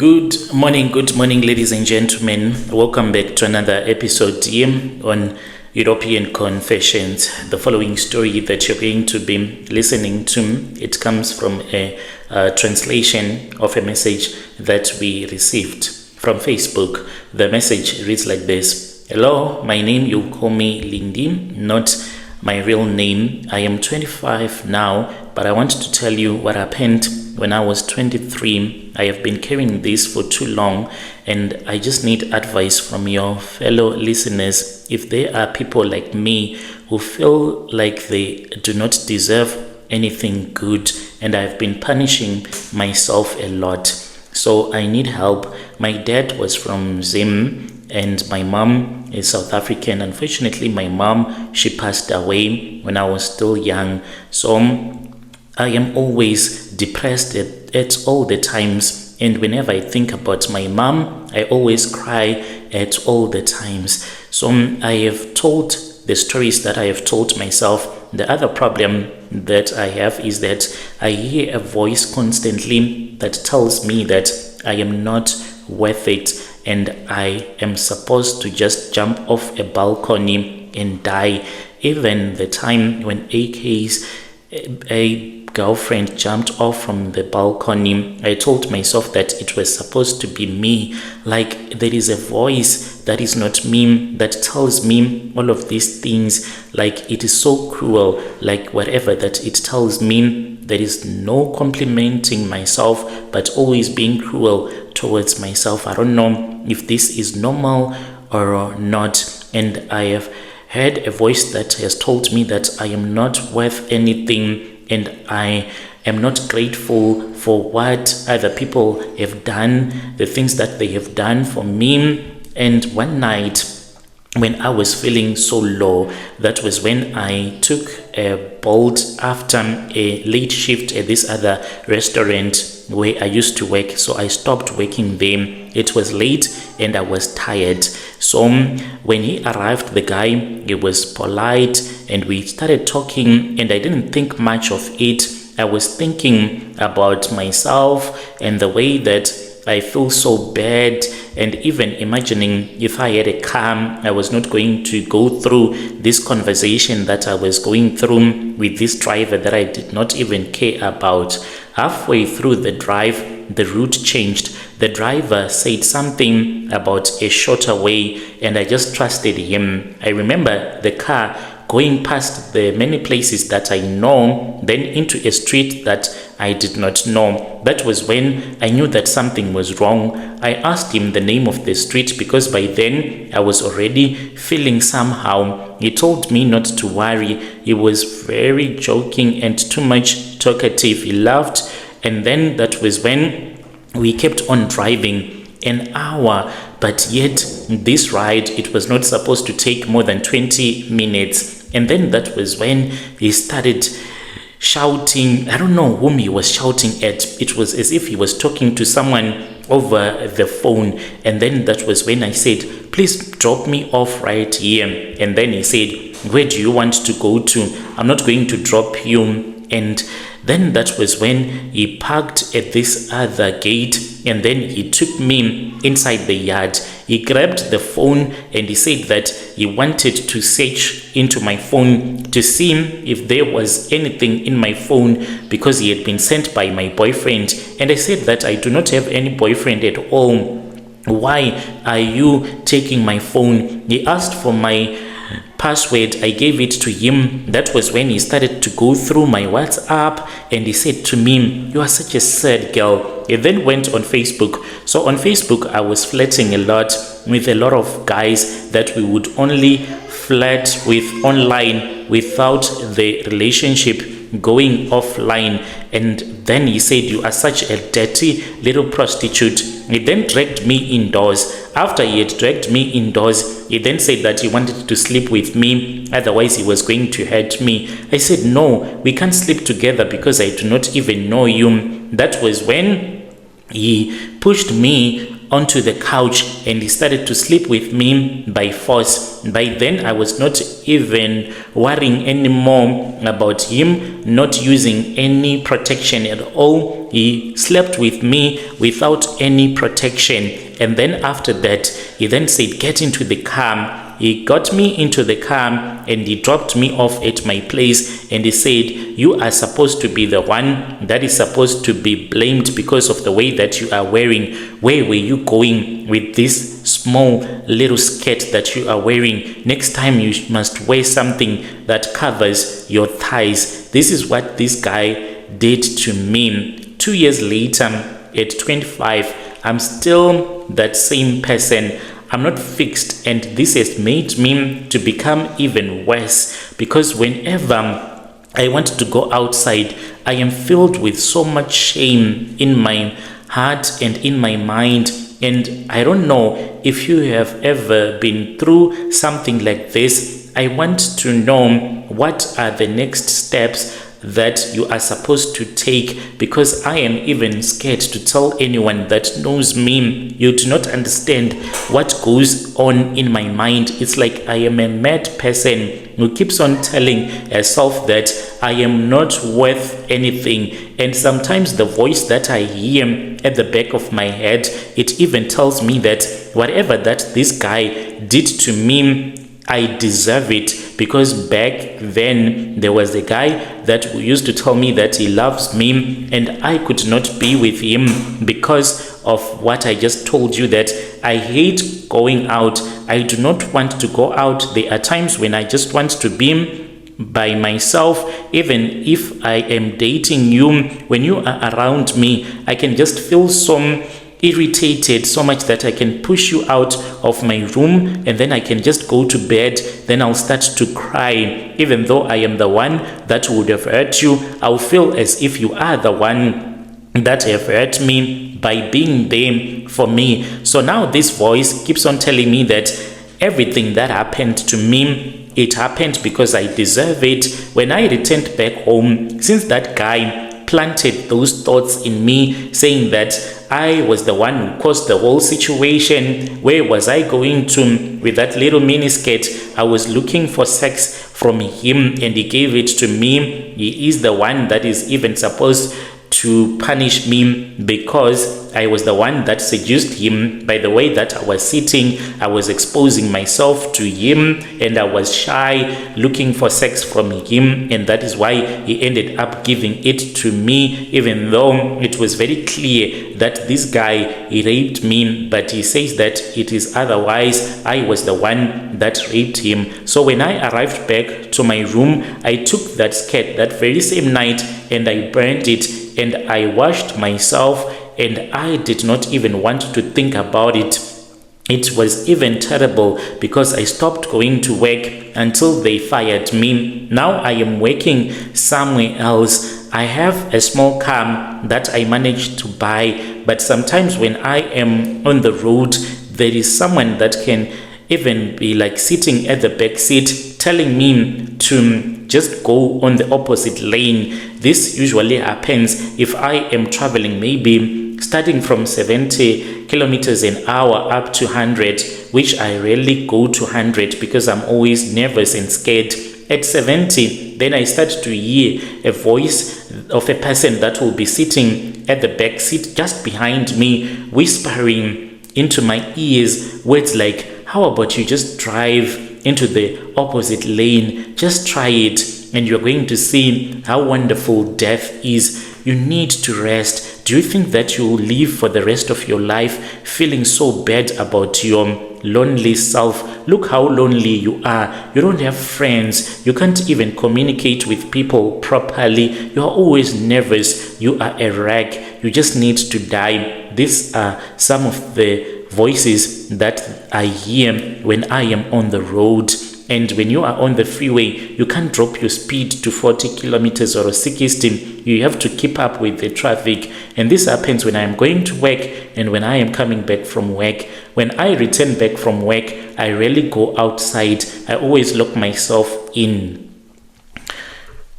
Good morning, ladies and gentlemen. Welcome back to another episode here on European Confessions. The following story that you're going to be listening to, it comes from a translation of a message that we received from Facebook. The message reads like this: Hello, my name, you call me Lindy, not my real name. I am 25 now, but I want to tell you what happened when I was 23. I have been carrying this for too long, and I just need advice from your fellow listeners. If there are people like me who feel like they do not deserve anything good, and I've been punishing myself a lot, so I need help. My dad was from Zim, and my mom is South African. Unfortunately, my mom, she passed away when I was still young. So I am always depressed at all the times, and whenever I think about my mom, I always cry at all the times. So I have told the stories that I have told myself. The other problem that I have is that I hear a voice constantly that tells me that I am not worth it, and I am supposed to just jump off a balcony and die. Even the time when a girlfriend jumped off from the balcony, I told myself that it was supposed to be me. Like, there is a voice that is not me that tells me all of these things. Like, it is so cruel. Like, whatever that it tells me, there is no complimenting myself, but always being cruel towards myself. I don't know if this is normal or not. And I have heard a voice that has told me that I am not worth anything, and I am not grateful for what other people have done, the things that they have done for me. And one night, when I was feeling so low, that was when I took a bolt after a late shift at this other restaurant where I used to work. So I stopped working there. It was late and I was tired. So when he arrived, the guy, he was polite and we started talking, and I didn't think much of it. I was thinking about myself and the way that I feel so bad, and even imagining if I had a car, I was not going to go through this conversation that I was going through with this driver that I did not even care about. Halfway through the drive, the route changed. The driver said something about a shorter way, and I just trusted him. I remember the car going past the many places that I know, then into a street that I did not know. That was when I knew that something was wrong. I asked him the name of the street because by then I was already feeling somehow. He told me not to worry. He was very joking and too much talkative. He laughed, and then that was when we kept on driving an hour, but yet this ride, it was not supposed to take more than 20 minutes. And then that was when he started shouting. I don't know whom he was shouting at. It was as if he was talking to someone over the phone. And then that was when I said, please drop me off right here. And then he said, where do you want to go to? I'm not going to drop you. And then that was when he parked at this other gate, and then he took me inside the yard. He grabbed the phone and he said that he wanted to search into my phone to see if there was anything in my phone, because he had been sent by my boyfriend. And I said that I do not have any boyfriend at all. Why are you taking my phone? He asked for my password. I gave it to him. That was when he started to go through my WhatsApp, and he said to me, you are such a sad girl. He then went on Facebook. So on Facebook, I was flirting a lot with a lot of guys that we would only flirt with online without the relationship going offline. And then he said, you are such a dirty little prostitute. He then dragged me indoors. After he had dragged me indoors, he then said that he wanted to sleep with me, otherwise he was going to hurt me. I said, no, we can't sleep together because I do not even know you. That was when he pushed me onto the couch and he started to sleep with me by force. By then, I was not even worrying anymore about him not using any protection at all. He slept with me without any protection. And then after that, he then said, get into the car. He got me into the car and he dropped me off at my place, and he said, you are supposed to be the one that is supposed to be blamed because of the way that you are wearing. Where were you going with this small little skirt that you are wearing? Next time you must wear something that covers your thighs. This is what this guy did to me. 2 years later, at 25, I'm still that same person. I'm not fixed, and this has made me to become even worse, because whenever I want to go outside, I am filled with so much shame in my heart and in my mind. And I don't know if you have ever been through something like this. I want to know, what are the next steps that you are supposed to take, because I am even scared to tell anyone that knows me. You do not understand what goes on in my mind. It's like I am a mad person who keeps on telling herself that I am not worth anything. And sometimes the voice that I hear at the back of my head, it even tells me that whatever that this guy did to me, I deserve it, because back then there was a guy that used to tell me that he loves me, and I could not be with him because of what I just told you, that I hate going out. I do not want to go out. There are times when I just want to be by myself. Even if I am dating you, when you are around me, I can just feel so irritated, so much that I can push you out of my room, and then I can just go to bed. Then I'll start to cry. Even though I am the one that would have hurt you, I'll feel as if you are the one that have hurt me by being there for me. So now this voice keeps on telling me that everything that happened to me, it happened because I deserve it. When I returned back home, since that guy planted those thoughts in me, saying that I was the one who caused the whole situation. Where was I going to with that little miniskirt? I was looking for sex from him, and he gave it to me. He is the one that is even supposed to punish me, because I was the one that seduced him. By the way that I was sitting, I was exposing myself to him, and I was shy, looking for sex from him, and that is why he ended up giving it to me, even though it was very clear that this guy, he raped me. But he says that it is otherwise. I was the one that raped him. So when I arrived back to my room, I took that skirt that very same night and I burned it, and I washed myself, and I did not even want to think about it. It was even terrible, because I stopped going to work until they fired me. Now I am working somewhere else. I have a small car that I managed to buy, but sometimes when I am on the road, there is someone that can even be like sitting at the back seat telling me to just go on the opposite lane. This usually happens if I am traveling, maybe starting from 70 kilometers an hour up to 100, which I rarely go to 100 because I'm always nervous and scared. At 70, then I start to hear a voice of a person that will be sitting at the back seat just behind me, whispering into my ears words like, how about you just drive into the opposite lane? Just try it, and you're going to see how wonderful death is. You need to rest. Do you think that you will live for the rest of your life feeling so bad about your lonely self? Look how lonely you are. You don't have friends. You can't even communicate with people properly. You are always nervous. You are a wreck. You just need to die. These are some of the voices that I hear when I am on the road. And when you are on the freeway, you can't drop your speed to 40 kilometers or 60. You have to keep up with the traffic. And this happens when I am going to work and when I am coming back from work. When I return back from work, I rarely go outside. I always lock myself in.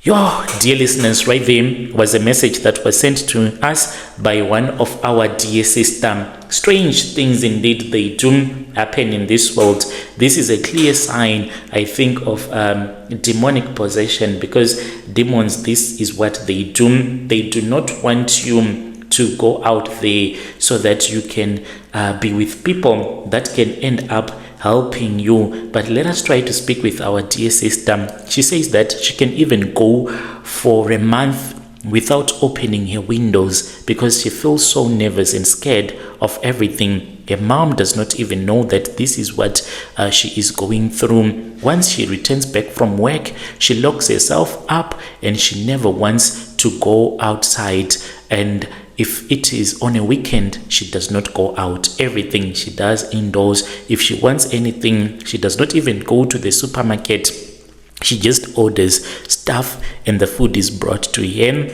Yo, dear listeners, right there was a message that was sent to us by one of our dear sister. Strange things indeed they do happen in this world. This is a clear sign, I think, of demonic possession, because demons, this is what they do. They do not want you to go out there so that you can be with people that can end up helping you. But let us try to speak with our dear sister. She says that she can even go for a month without opening her windows because she feels so nervous and scared of everything. Her mom does not even know that this is what she is going through. Once she returns back from work, she locks herself up and she never wants to go outside. And if it is on a weekend, she does not go out. Everything she does indoors. If she wants anything, she does not even go to the supermarket. She just orders stuff and the food is brought to her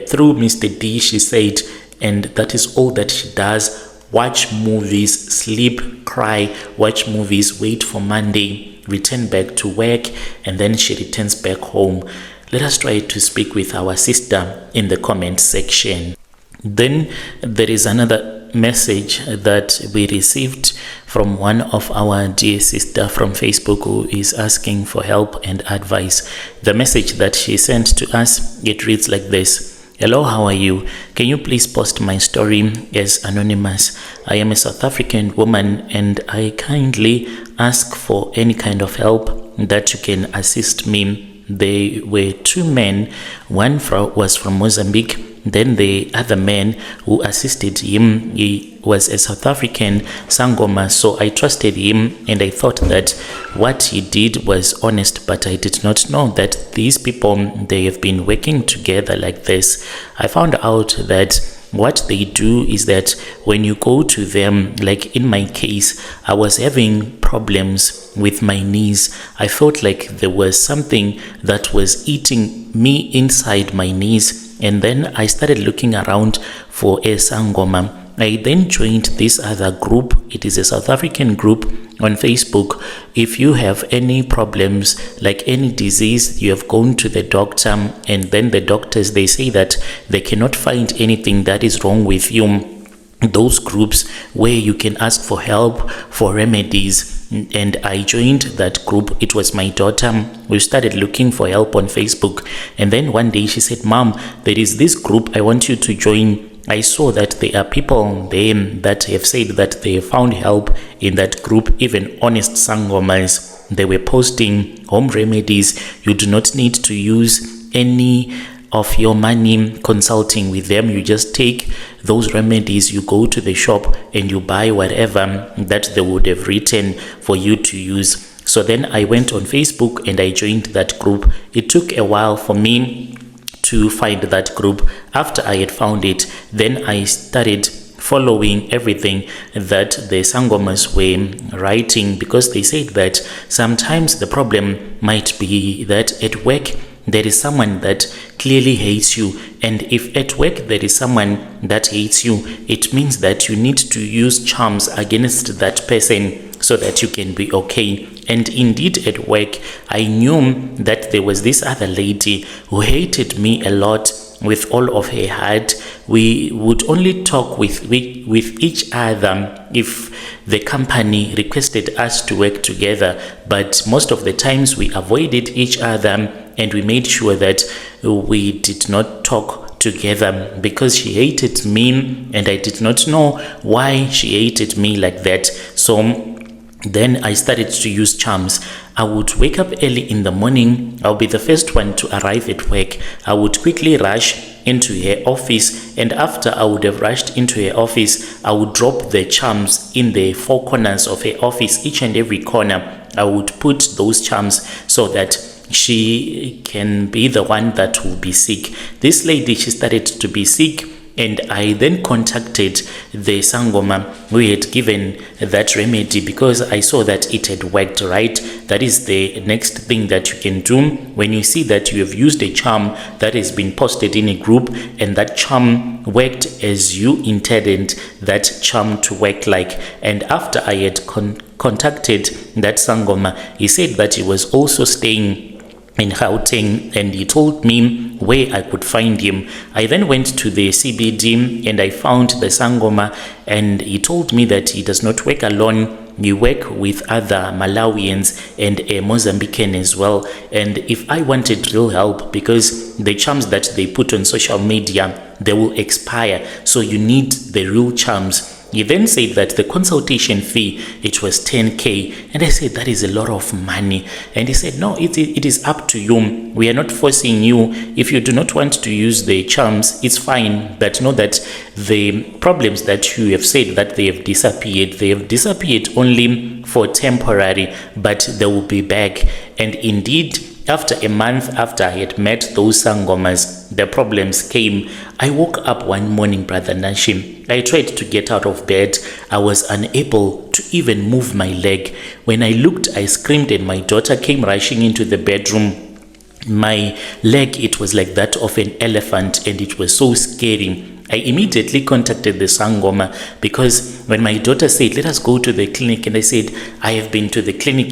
through Mr. D, she said. And that is all that she does. Watch movies, sleep, cry, watch movies, wait for Monday, return back to work, and then she returns back home. Let us try to speak with our sister in the comment section. Then there is another message that we received from one of our dear sister from Facebook who is asking for help and advice. The message that she sent to us, it reads like this. Hello, how are you? Can you please post my story as anonymous? I am a South African woman and I kindly ask for any kind of help that you can assist me. There were two men. One was from Mozambique. Then the other man who assisted him, he was a South African sangoma, so I trusted him and I thought that what he did was honest, but I did not know that these people, they have been working together like this. I found out that what they do is that when you go to them, like in my case, I was having problems with my knees. I felt like there was something that was eating me inside my knees. And then I started looking around for a sangoma. I then joined this other group. It is a South African group on Facebook. If you have any problems, like any disease, you have gone to the doctor and then the doctors, they say that they cannot find anything that is wrong with you. Those groups where you can ask for help, for remedies. And I joined that group. It was my daughter. We started looking for help on Facebook. And then one day she said, Mom, there is this group I want you to join. I saw that there are people there that have said that they found help in that group, even honest sangomas. They were posting home remedies. You do not need to use any of your money consulting with them. You just take those remedies, you go to the shop and you buy whatever that they would have written for you to use. So then I went on Facebook and I joined that group. It took a while for me to find that group. After I had found it, then I started following everything that the sangomas were writing, because they said that sometimes the problem might be that at work there is someone that clearly hates you, and if at work there is someone that hates you, it means that you need to use charms against that person so that you can be okay. And indeed at work, I knew that there was this other lady who hated me a lot with all of her heart. We would only talk with each other if the company requested us to work together, but most of the times we avoided each other and we made sure that we did not talk together because she hated me and I did not know why she hated me like that. So then I started to use charms. I would wake up early in the morning. I'll be the first one to arrive at work. I would quickly rush into her office, and after I would have rushed into her office, I would drop the charms in the four corners of her office. Each and every corner, I would put those charms so that she can be the one that will be sick. This lady, she started to be sick, and I then contacted the sangoma who had given that remedy because I saw that it had worked, right? That is the next thing that you can do when you see that you have used a charm that has been posted in a group and that charm worked as you intended that charm to work like. And after I had contacted that sangoma, he said that he was also staying in Gauteng, and he told me where I could find him. I then went to the CBD and I found the sangoma, and he told me that he does not work alone. We work with other Malawians and a Mozambican as well. And if I wanted real help, because the charms that they put on social media, they will expire, so you need the real charms. He then said that the consultation fee, it was 10K. And I said, that is a lot of money. And he said, no, it is up to you. We are not forcing you. If you do not want to use the charms, it's fine. But know that the problems that you have said that they have disappeared only for temporary, but they will be back. And indeed, after a month after I had met those sangomas, the problems came. I woke up one morning, Brother Nashim. I tried to get out of bed. I was unable to even move my leg. When I looked, I screamed, and my daughter came rushing into the bedroom. My leg, it was like that of an elephant, and it was so scary. I immediately contacted the sangoma, because when my daughter said, let us go to the clinic, and I said, I have been to the clinic,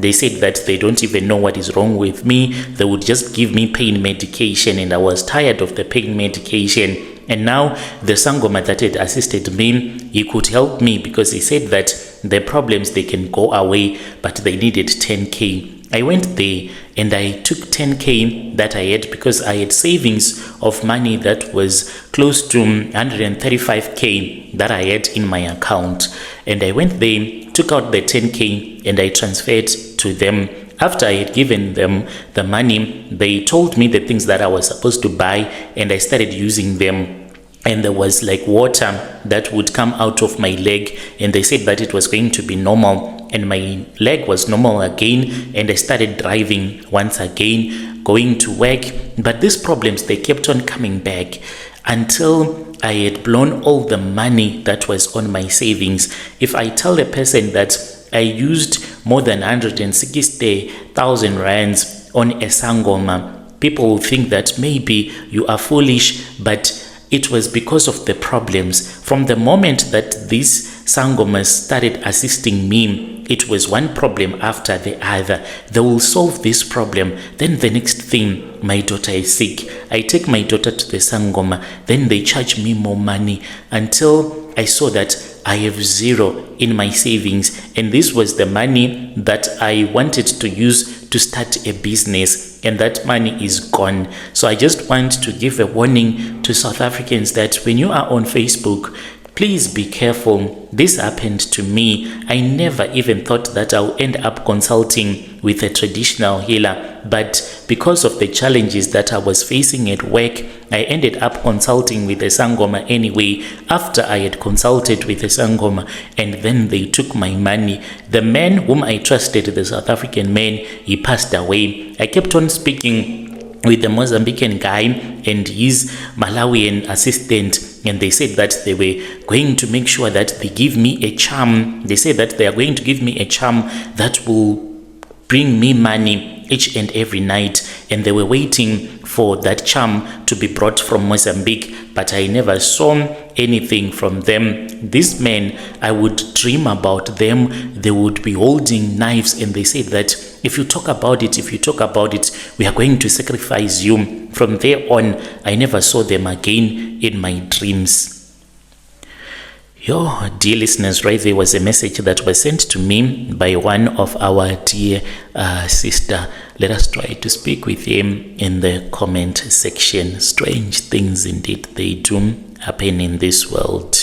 they said that they don't even know what is wrong with me. They would just give me pain medication, and I was tired of the pain medication. And now the sangoma that had assisted me, he could help me, because he said that the problems, they can go away, but they needed 10K. I went there and I took 10K that I had, because I had savings of money that was close to 135K that I had in my account. And I went there, took out the 10K, and I transferred to them. After I had given them the money, they told me the things that I was supposed to buy, and I started using them. And there was like water that would come out of my leg, and they said that it was going to be normal, and my leg was normal again, and I started driving once again, going to work. But these problems, they kept on coming back until I had blown all the money that was on my savings. If I tell a person that I used more than 160,000 rands on a sangoma, people will think that maybe you are foolish, but it was because of the problems. From the moment that these sangomas started assisting me, it was one problem after the other. They will solve this problem. Then the next thing, my daughter is sick. I take my daughter to the sangoma. Then they charge me more money, until I saw that I have zero in my savings. And this was the money that I wanted to use to start a business, and that money is gone. So I just want to give a warning to South Africans that when you are on Facebook, please be careful. This happened to me. I never even thought that I'll end up consulting with a traditional healer, but because of the challenges that I was facing at work, I ended up consulting with a sangoma anyway, after I had consulted with a sangoma, and then they took my money. The man whom I trusted, the South African man, he passed away. I kept on speaking with the Mozambican guy and his Malawian assistant, and they said that they were going to make sure that they give me a charm. They said that they are going to give me a charm that will bring me money each and every night, and they were waiting for that charm to be brought from Mozambique, but I never saw anything from them. This men, I would dream about them. They would be holding knives, and they said that if you talk about it, we are going to sacrifice you. From there on, I never saw them again in my dreams. Yo, dear listeners, right, there was a message that was sent to me by one of our dear sister. Let us try to speak with him in the comment section. Strange things indeed they do happen in this world.